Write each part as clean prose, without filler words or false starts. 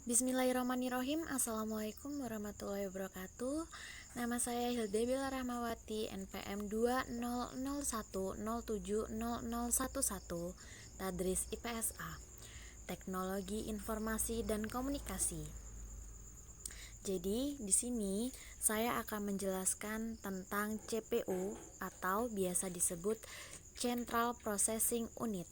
Bismillahirrahmanirrahim. Assalamualaikum warahmatullahi wabarakatuh. Nama saya Hilda Bella Rahmawati, NPM 2001070011, Tadris IPSA, Teknologi Informasi dan Komunikasi. Jadi, di sini saya akan menjelaskan tentang CPU atau biasa disebut Central Processing Unit.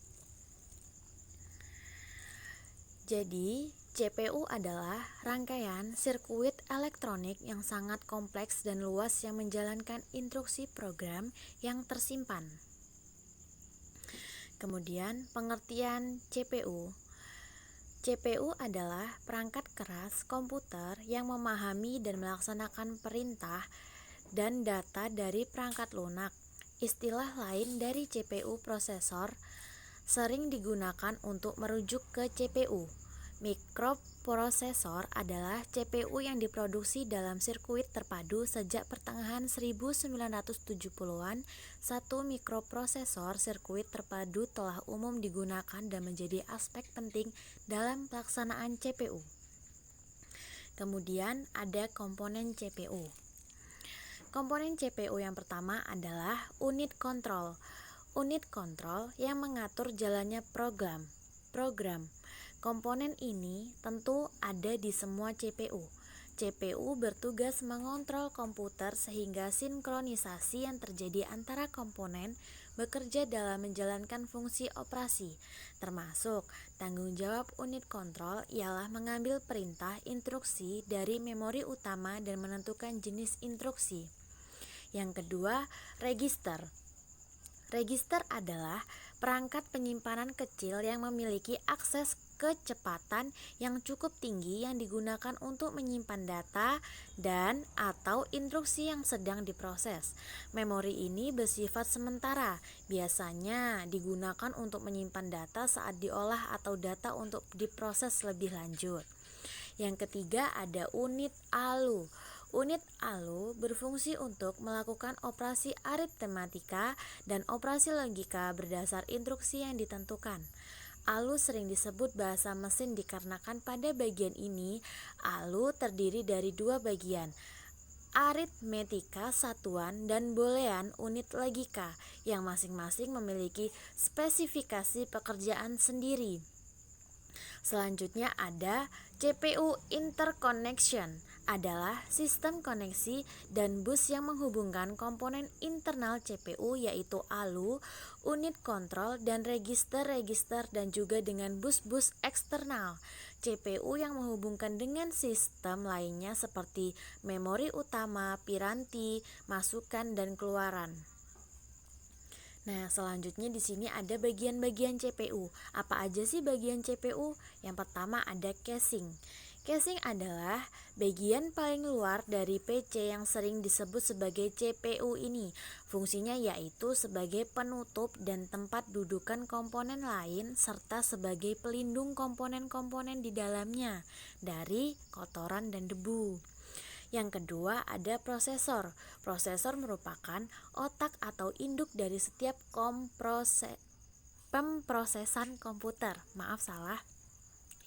Jadi, CPU adalah rangkaian sirkuit elektronik yang sangat kompleks dan luas yang menjalankan instruksi program yang tersimpan. Kemudian, pengertian CPU. CPU adalah perangkat keras komputer yang memahami dan melaksanakan perintah dan data dari perangkat lunak. Istilah lain dari CPU prosesor sering digunakan untuk merujuk ke CPU. Mikroprosesor adalah CPU yang diproduksi dalam sirkuit terpadu sejak pertengahan 1970-an. Satu mikroprosesor sirkuit terpadu telah umum digunakan dan menjadi aspek penting dalam pelaksanaan CPU. Kemudian ada komponen CPU. Komponen CPU yang pertama adalah unit kontrol. Unit kontrol yang mengatur jalannya program. Komponen ini tentu ada di semua CPU. CPU bertugas mengontrol komputer sehingga sinkronisasi yang terjadi antara komponen bekerja dalam menjalankan fungsi operasi. Termasuk tanggung jawab unit kontrol ialah mengambil perintah instruksi dari memori utama dan menentukan jenis instruksi. Yang kedua, register. Register adalah perangkat penyimpanan kecil yang memiliki akses kecepatan yang cukup tinggi yang digunakan untuk menyimpan data dan atau instruksi yang sedang diproses. Memori ini bersifat sementara, biasanya digunakan untuk menyimpan data saat diolah atau data untuk diproses lebih lanjut. Yang ketiga ada unit ALU. Unit ALU berfungsi untuk melakukan operasi aritmatika dan operasi logika berdasar instruksi yang ditentukan. ALU sering disebut bahasa mesin dikarenakan pada bagian ini ALU terdiri dari dua bagian, aritmetika satuan dan boolean unit logika yang masing-masing memiliki spesifikasi pekerjaan sendiri. Selanjutnya ada CPU interconnection, adalah sistem koneksi dan bus yang menghubungkan komponen internal CPU yaitu ALU, unit kontrol dan register dan juga dengan bus-bus eksternal. CPU yang menghubungkan dengan sistem lainnya seperti memori utama, piranti, masukan dan keluaran. Nah, selanjutnya di sini ada bagian-bagian CPU. Apa aja sih bagian CPU? Yang pertama ada casing. Casing adalah bagian paling luar dari PC yang sering disebut sebagai CPU ini. Fungsinya yaitu sebagai penutup dan tempat dudukan komponen lain serta sebagai pelindung komponen-komponen di dalamnya dari kotoran dan debu. Yang kedua ada prosesor. Prosesor merupakan otak atau induk dari setiap pemrosesan komputer.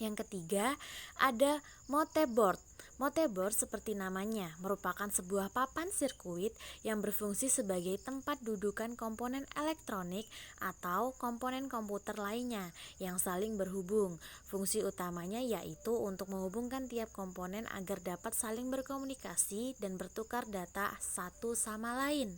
Yang ketiga ada motherboard. Motherboard seperti namanya merupakan sebuah papan sirkuit yang berfungsi sebagai tempat dudukan komponen elektronik atau komponen komputer lainnya yang saling berhubung. Fungsi utamanya yaitu untuk menghubungkan tiap komponen agar dapat saling berkomunikasi dan bertukar data satu sama lain.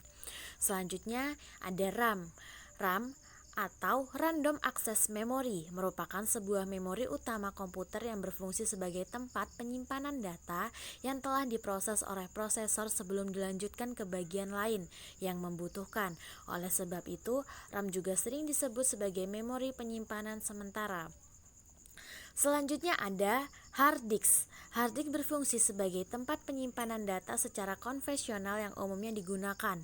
Selanjutnya ada RAM. RAM atau Random Access Memory merupakan sebuah memori utama komputer yang berfungsi sebagai tempat penyimpanan data yang telah diproses oleh prosesor sebelum dilanjutkan ke bagian lain yang membutuhkan. Oleh sebab itu, RAM juga sering disebut sebagai memori penyimpanan sementara. Selanjutnya ada hard disk. Hard disk berfungsi sebagai tempat penyimpanan data secara konvensional yang umumnya digunakan.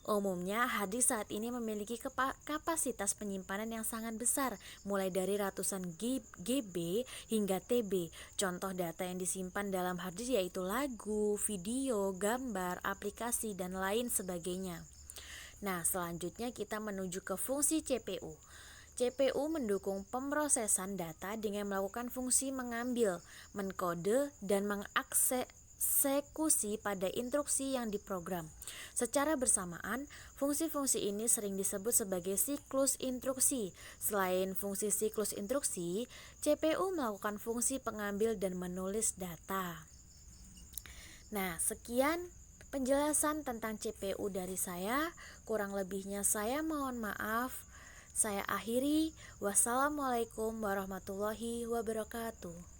Umumnya hard disk saat ini memiliki kapasitas penyimpanan yang sangat besar, mulai dari ratusan GB hingga TB. Contoh data yang disimpan dalam hard disk yaitu lagu, video, gambar, aplikasi, dan lain sebagainya. Nah, selanjutnya kita menuju ke fungsi CPU. CPU mendukung pemrosesan data dengan melakukan fungsi mengambil, menkode, dan mengeksekusi pada instruksi yang diprogram. Secara bersamaan, fungsi-fungsi ini sering disebut sebagai siklus instruksi. Selain fungsi siklus instruksi, CPU melakukan fungsi pengambil dan menulis data. Nah, sekian penjelasan tentang CPU dari saya. Kurang lebihnya saya mohon maaf. Saya akhiri. Wassalamualaikum warahmatullahi wabarakatuh.